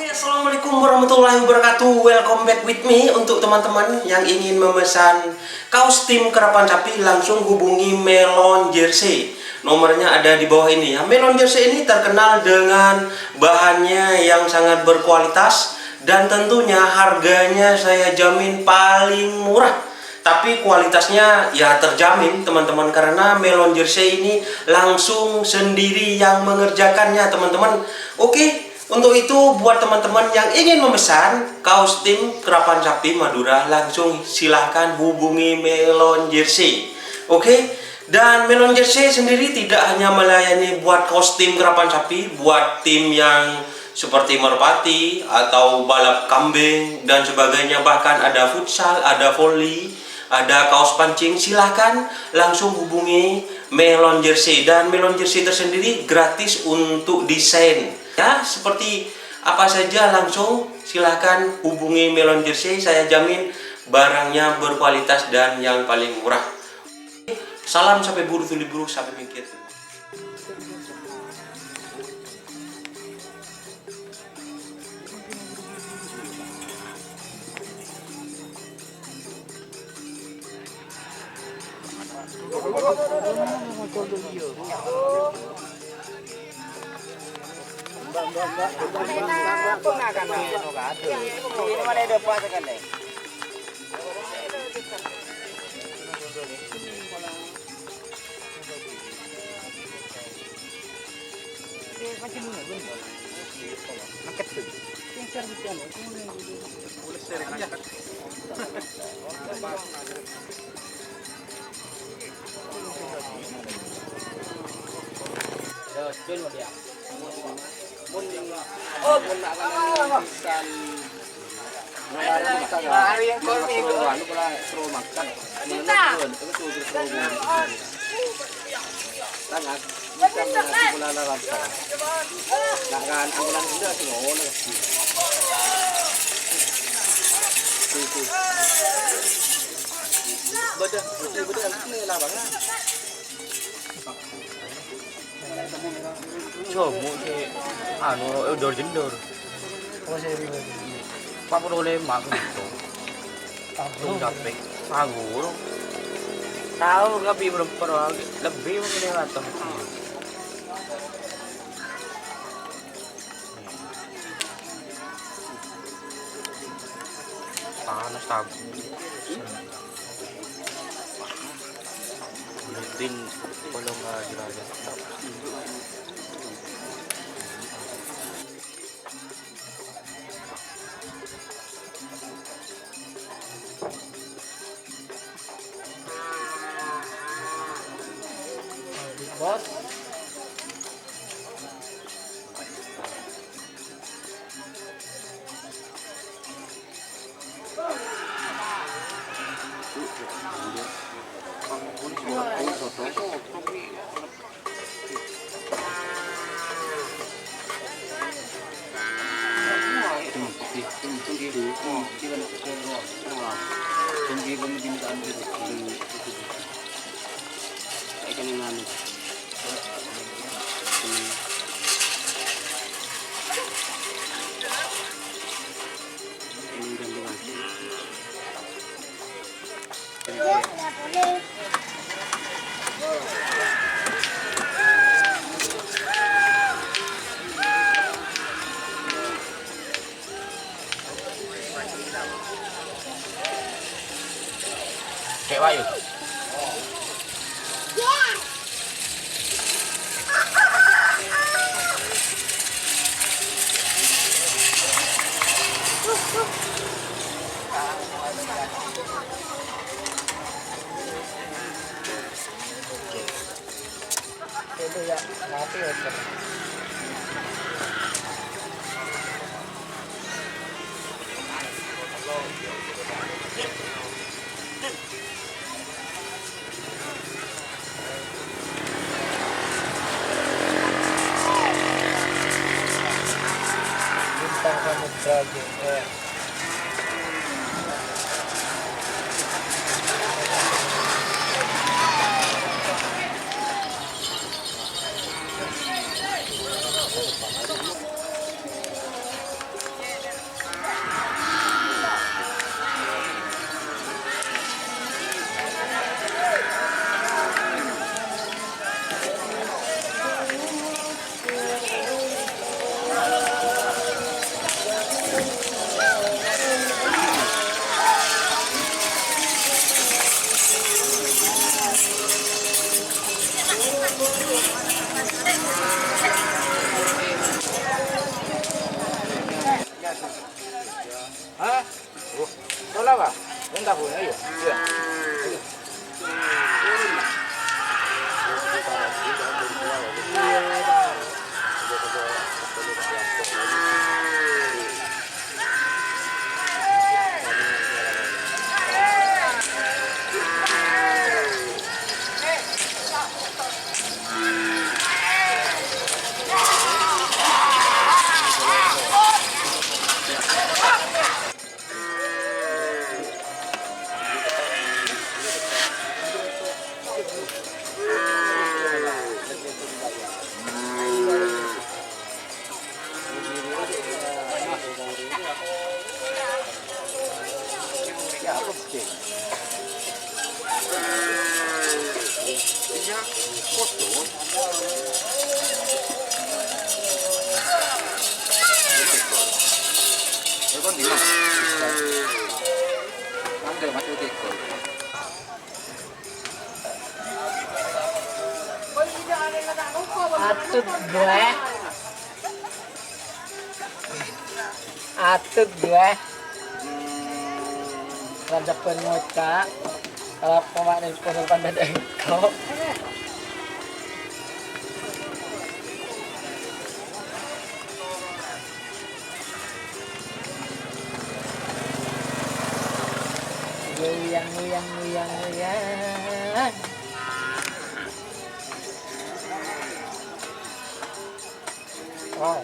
Assalamualaikum warahmatullahi wabarakatuh. Welcome back with me. Untuk teman-teman yang ingin memesan kaos tim Kerapan Sapi, langsung hubungi Melon Jersey. Nomornya ada di bawah ini ya. Melon Jersey ini terkenal dengan bahannya yang sangat berkualitas dan tentunya harganya saya jamin paling murah. Tapi kualitasnya ya terjamin teman-teman, karena Melon Jersey ini langsung sendiri yang mengerjakannya teman-teman. Oke. Untuk itu buat teman-teman yang ingin memesan kaos tim Kerapan Sapi Madura, langsung silahkan hubungi Melon Jersey. Oke. Dan Melon Jersey sendiri tidak hanya melayani buat kaos tim Kerapan Sapi, buat tim yang seperti merpati atau balap kambing dan sebagainya, bahkan ada futsal, ada volley, ada kaos pancing. Silahkan langsung hubungi Melon Jersey. Dan Melon Jersey tersendiri gratis untuk desain ya, seperti apa saja langsung silahkan hubungi Melon Jersey. Saya jamin barangnya berkualitas dan yang paling murah. Salam sampai buru tuli buru sampai mikir. Coba sih, udah jendur. Pak boleh makan itu. Belum capek. Anggur. Tahu lebih berapa lebih mungkin atau panas tabu. Buletin kalau nggak jelasin. Bos, Kayak Wayu. Itu ya, mati ya. Bintang Samudra GR. Hah? Oh, bola ba? Enggak punya ya? Iya. Ya, apa sih? Ya, foto. Ya kan di mana? Kan ada masuk di kol. Atut gue. Atut gue. Raja Pemuda. Kalau pemain pun pada engkau. Goyang, goyang, goyang, goyang. Oh.